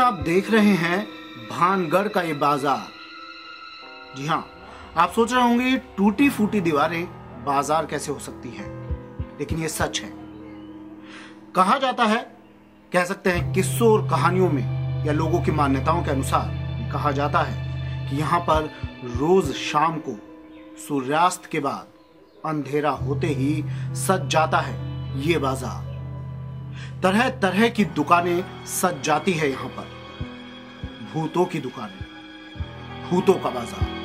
आप देख रहे हैं भानगढ़ का ये बाजार। जी हाँ, आप सोच रहे होंगे टूटी फूटी दीवारें बाजार कैसे हो सकती हैं, लेकिन ये सच है। कहा जाता है, कह सकते हैं किस्सों और कहानियों में या लोगों की मान्यताओं के अनुसार कहा जाता है कि यहाँ पर रोज शाम को सूर्यास्त के बाद अंधेरा होते ही सज जाता है ये बाजार। तरह तरह की दुकानें सज जाती है यहाँ पर, भूतों की दुकानें, भूतों का बाजार।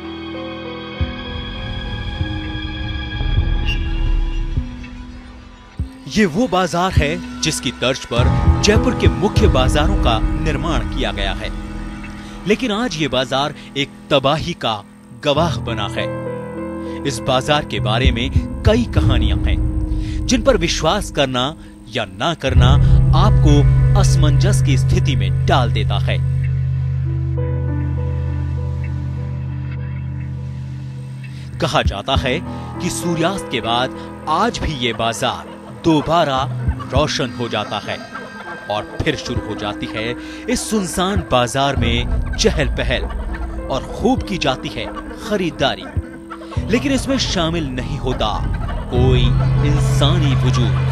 ये वो बाजार है जिसकी तर्ज पर जयपुर के मुख्य बाजारों का निर्माण किया गया है, लेकिन आज ये बाजार एक तबाही का गवाह बना है। इस बाजार के बारे में कई कहानियां हैं जिन पर विश्वास करना या ना करना आपको असमंजस की स्थिति में डाल देता है। कहा जाता है कि सूर्यास्त के बाद आज भी ये बाजार दोबारा रोशन हो जाता है और फिर शुरू हो जाती है इस सुनसान बाजार में चहल पहल और खूब की जाती है खरीदारी, लेकिन इसमें शामिल नहीं होता कोई इंसानी वजूद।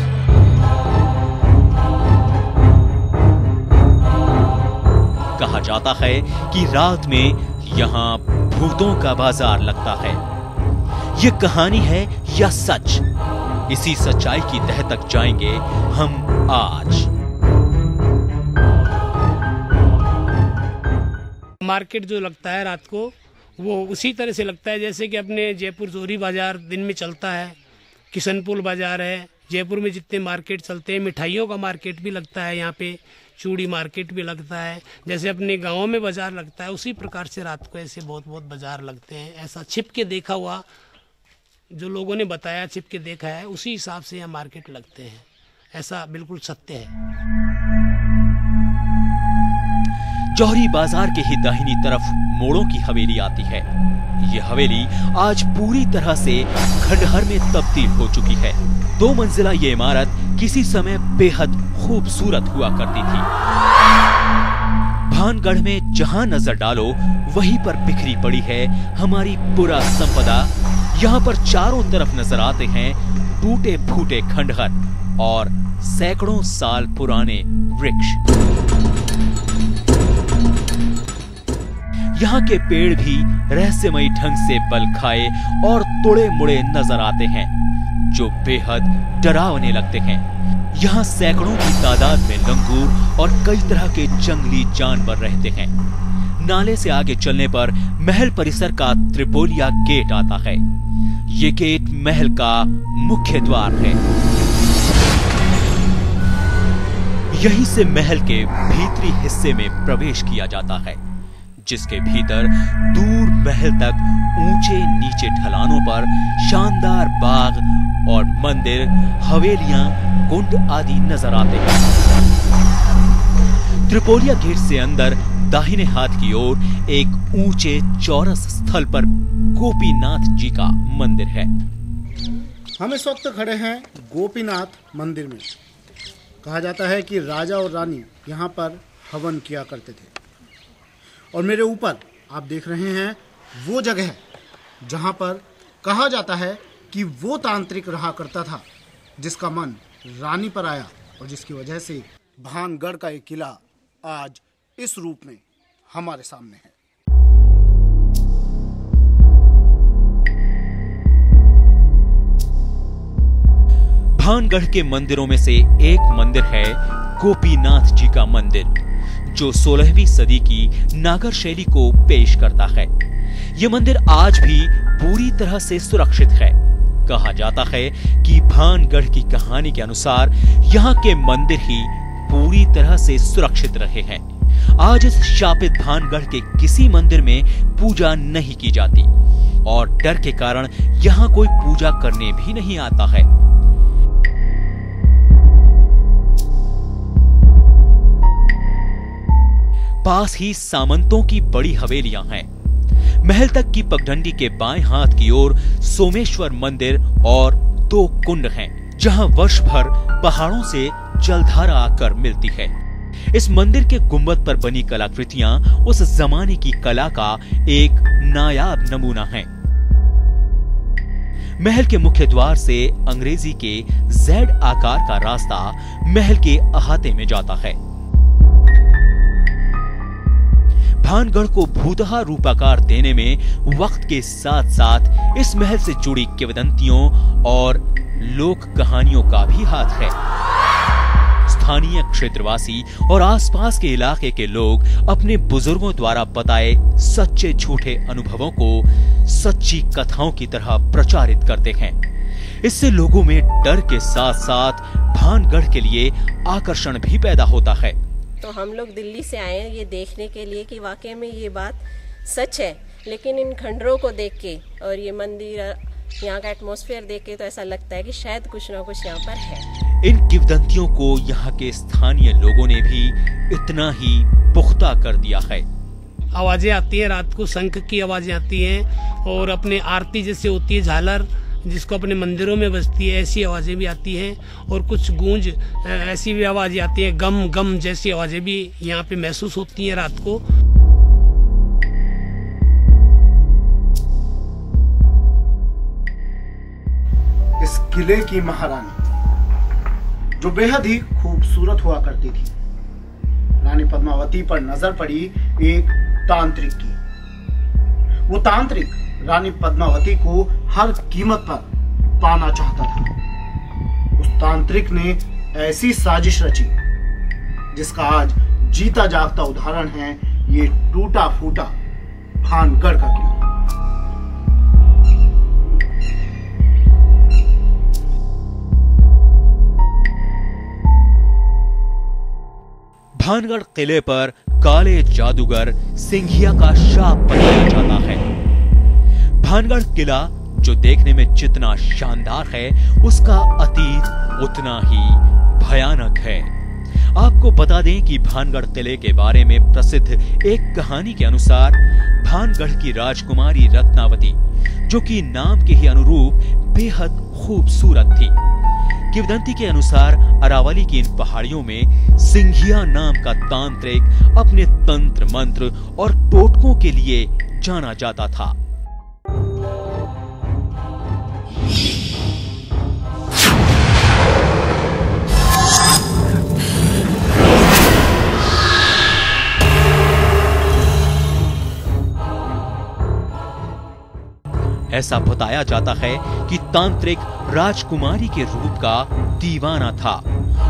कहा जाता है कि रात में यहाँ भूतों का बाजार लगता है। ये कहानी है या सच? इसी सच्चाई की तह तक जाएंगे हम आज। मार्केट जो लगता है रात को, वो उसी तरह से लगता है जैसे कि अपने जयपुर जोरी बाजार दिन में चलता है, किशनपुर बाजार है। जयपुर में जितने मार्केट चलते हैं, मिठाइयों का मार्केट भी लगता है, यहाँ पे चूड़ी मार्केट भी लगता है। जैसे अपने गाँव में बाजार लगता है, उसी प्रकार से रात को ऐसे बहुत बहुत बाजार लगते हैं। ऐसा छिप के देखा हुआ, जो लोगों ने बताया, छिप के देखा है, उसी हिसाब से यहाँ मार्केट लगते हैं। ऐसा बिल्कुल सत्य है। जौहरी बाजार के ही दाहिनी तरफ मोड़ों की हवेली आती है। ये हवेली आज पूरी तरह से खंडहर में तब्दील हो चुकी है। 2 मंजिला ये इमारत किसी समय बेहद खूबसूरत हुआ करती थी। भानगढ़ में जहां नजर डालो वहीं पर बिखरी पड़ी है हमारी पुरा संपदा। यहाँ पर चारों तरफ नजर आते हैं टूटे फूटे खंडहर और सैकड़ों साल पुराने वृक्ष। यहाँ के पेड़ भी रहस्यमयी ढंग से बल खाए और तोड़े मुड़े नजर आते हैं, जो बेहद डरावने लगते हैं। यहाँ सैकड़ों की तादाद में लंगूर और कई तरह के जंगली जानवर रहते हैं। नाले से आगे चलने पर महल परिसर का त्रिपोलिया गेट आता है। ये गेट महल का मुख्य द्वार है। यहीं से महल के भीतरी हिस्से में प्रवेश किया जाता है, जिसके भीतर दूर महल तक ऊंचे नीचे ढलानों पर शानदार बाग और मंदिर, हवेलियां, कुंड आदि नजर आते हैं। त्रिपोलिया गेट से अंदर दाहिने हाथ की ओर एक ऊंचे चौरस स्थल पर गोपीनाथ जी का मंदिर है। हम इस वक्त खड़े हैं गोपीनाथ मंदिर में। कहा जाता है कि राजा और रानी यहाँ पर हवन किया करते थे, और मेरे ऊपर आप देख रहे हैं वो जगह जहाँ पर कहा जाता है कि वो तांत्रिक रहा करता था जिसका मन रानी पर आया, और जिसकी वजह से भानगढ़ का एक किला आज इस रूप में हमारे सामने है। भानगढ़ के मंदिरों में से एक मंदिर है गोपीनाथ जी का मंदिर, जो 16वीं सदी की नागर शैली को पेश करता है। यह मंदिर आज भी पूरी तरह से सुरक्षित है। कहा जाता है कि भानगढ़ की कहानी के अनुसार यहाँ के मंदिर ही पूरी तरह से सुरक्षित रहे हैं। आज इस शापित भानगढ़ के किसी मंदिर में पूजा नहीं की जाती, और डर के कारण यहाँ कोई पूजा करने भी नहीं आता है। पास ही सामंतों की बड़ी हवेलियां हैं। महल तक की पगडंडी के बाएं हाथ की ओर सोमेश्वर मंदिर और 2 कुंड हैं, जहां वर्ष भर पहाड़ों से जलधारा आकर मिलती है। इस मंदिर के गुंबद पर बनी कलाकृतियां उस जमाने की कला का एक नायाब नमूना हैं। महल के मुख्य द्वार से अंग्रेजी के जेड आकार का रास्ता महल के अहाते में जाता है। भानगढ़ को भूतहा रूपाकार देने में वक्त के साथ साथ इस महल से जुड़ी किंवदंतियों और लोक कहानियों का भी हाथ है। स्थानीय क्षेत्रवासी और आसपास के इलाके के लोग अपने बुजुर्गों द्वारा बताए सच्चे झूठे अनुभवों को सच्ची कथाओं की तरह प्रचारित करते हैं। इससे लोगों में डर के साथ साथ भानगढ़ के लिए आकर्षण भी पैदा होता है। तो हम लोग दिल्ली से आए हैं ये देखने के लिए कि वाकई में ये बात सच है, लेकिन इन खंडरों को देख के और ये मंदिर, यहाँ का एटमॉस्फेयर देख के तो ऐसा लगता है कि शायद कुछ ना कुछ यहाँ पर है। इन किंवदंतियों को यहाँ के स्थानीय लोगों ने भी इतना ही पुख्ता कर दिया है। आवाजें आती है रात को, शंख की आवाजें आती हैं और अपने आरती जैसे होती है झालर जिसको अपने मंदिरों में बजती है, ऐसी आवाजें भी आती हैं और कुछ गूंज ऐसी भी आवाजें आती है, गम गम जैसी आवाजें भी यहाँ पे महसूस होती हैं रात को। इस किले की महारानी जो बेहद ही खूबसूरत हुआ करती थी, रानी पद्मावती पर नजर पड़ी एक तांत्रिक की। वो तांत्रिक रानी पद्मावती को हर कीमत पर पाना चाहता था। उस तांत्रिक ने ऐसी साजिश रची जिसका आज जीता जागता उदाहरण है ये टूटा फूटा भानगढ़ का किला। भानगढ़ किले पर काले जादूगर सिंघिया का शाप बनाया जाता है। भानगढ़ किला जो देखने में जितना शानदार है उसका अतीत उतना ही भयानक है। आपको बता दें कि भानगढ़ किले के बारे में प्रसिद्ध एक कहानी के अनुसार भानगढ़ की राजकुमारी रत्नावती, जो कि नाम के ही अनुरूप बेहद खूबसूरत थी। किंवदंती के अनुसार अरावली की इन पहाड़ियों में सिंघिया नाम का तांत्रिक अपने तंत्र मंत्र और टोटकों के लिए जाना जाता था। ऐसा बताया जाता है कि तांत्रिक राजकुमारी के रूप का दीवाना था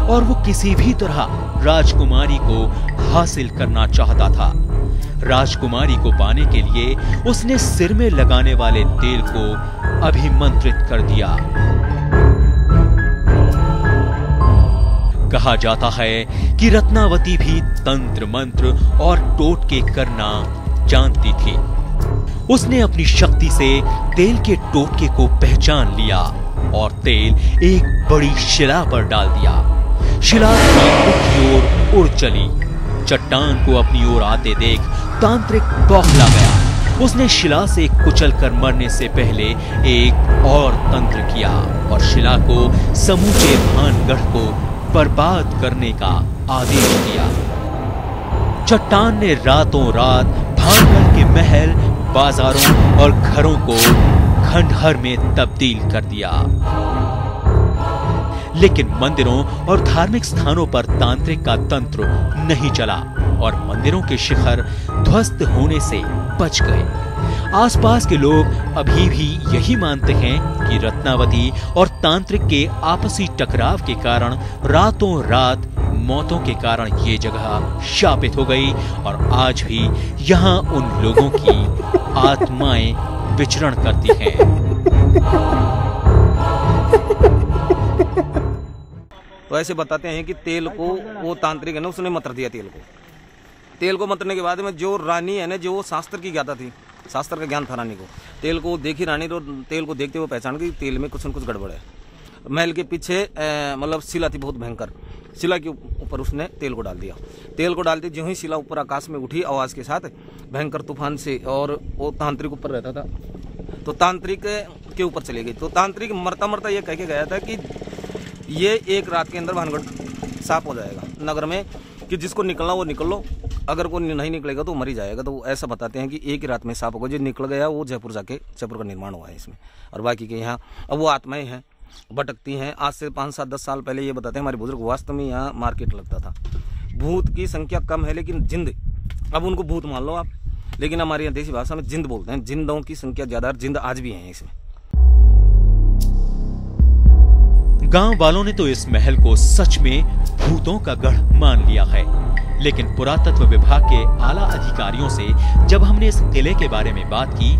और वो किसी भी तरह राजकुमारी को हासिल करना चाहता था। राजकुमारी को पाने के लिए उसने सिर में लगाने वाले तेल को अभिमंत्रित कर दिया। कहा जाता है कि रत्नावती भी तंत्र मंत्र और टोटके करना जानती थी। उसने अपनी शक्ति से तेल के टोटके को पहचान लिया और तेल एक बड़ी शिला पर डाल दिया। शिला की ओर उड़ चली। चट्टान को अपनी ओर आते देख तांत्रिक बौखला गया। उसने शिला से कुचलकर मरने से पहले एक और तंत्र किया और शिला को समूचे भानगढ़ को बर्बाद करने का आदेश दिया। चट्टान ने रातों रात भानगढ़ के महल, बाजारों और घरों को खंडहर में तब्दील कर दिया। लेकिन मंदिरों और धार्मिक स्थानों पर तांत्रिक का तंत्र नहीं चला और मंदिरों के शिखर ध्वस्त होने से बच गए। आसपास के लोग अभी भी यही मानते हैं कि रत्नावती और तांत्रिक के आपसी टकराव के कारण रातों रात मौतों के कारण ये जगह शापित हो गई और आज भी यहाँ उन लोगों की आत्माएं विचरण करती हैं। तो ऐसे बताते हैं कि तेल को वो तांत्रिक है ना, उसने मंत्र दिया तेल को मंत्रने के बाद में जो रानी है ना, जो वो शास्त्र की ज्ञाता थी, शास्त्र का ज्ञान था रानी को। तेल को देखी रानी तो तेल को देखते हुए पहचान गई तेल में कुछ न कुछ गड़बड़ है। महल के पीछे मतलब शिला थी बहुत भयंकर। शिला के ऊपर उसने तेल को डाल दिया। तेल को डालते जो ही शिला ऊपर आकाश में उठी आवाज के साथ भयंकर तूफान से, और वो तांत्रिक ऊपर रहता था तो तांत्रिक के ऊपर चले गई। तो तांत्रिक मरता मरता ये कह के गया था कि ये एक रात के अंदर भानगढ़ साफ हो जाएगा, नगर में कि जिसको निकलना वो निकल लो, अगर कोई नहीं निकलेगा तो मर ही जाएगा। तो ऐसा बताते हैं कि एक ही रात में सांप को जो निकल गया वो जयपुर जाके जयपुर का निर्माण हुआ है इसमें। और बाकी के यहाँ अब वो आत्माएं हैं, भटकती हैं। आज से 5, 7, 10 साल पहले ये बताते हैं हमारे बुजुर्ग, वास्तव में यहाँ मार्केट लगता था। भूत की संख्या कम है लेकिन जिंद, अब उनको भूत मान लो आप, लेकिन हमारे यहाँ देसी भाषा में जिंद बोलते हैं। जिंदों की संख्या ज्यादा, जिंद आज भी है इसमें। गांव वालों ने तो इस महल को सच में भूतों का गढ़ मान लिया है, लेकिन पुरातत्व विभाग के आला अधिकारियों से जब हमने इस किले के बारे में बात की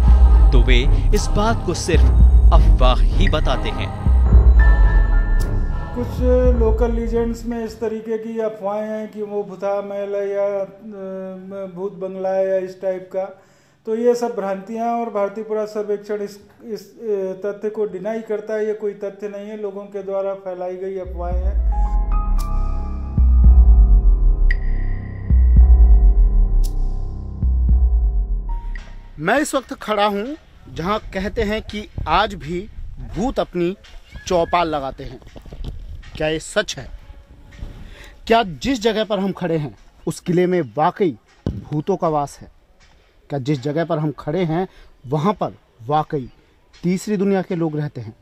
तो वे इस बात को सिर्फ अफवाह ही बताते हैं। कुछ लोकल लीजेंड्स में इस तरीके की अफवाहें हैं कि वो भूता महल है या भूत बंगला है या इस टाइप का, तो ये सब भ्रांतियां। और भारतीय पुरातत्व सर्वेक्षण इस तथ्य को डिनाई करता है। ये कोई तथ्य नहीं है, लोगों के द्वारा फैलाई गई अफवाहें हैं। मैं इस वक्त खड़ा हूं जहां कहते हैं कि आज भी भूत अपनी चौपाल लगाते हैं। क्या ये सच है? क्या जिस जगह पर हम खड़े हैं उस किले में वाकई भूतों का वास है? क्या जिस जगह पर हम खड़े हैं वहां पर वाकई तीसरी दुनिया के लोग रहते हैं?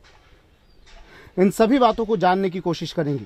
इन सभी बातों को जानने की कोशिश करेंगे।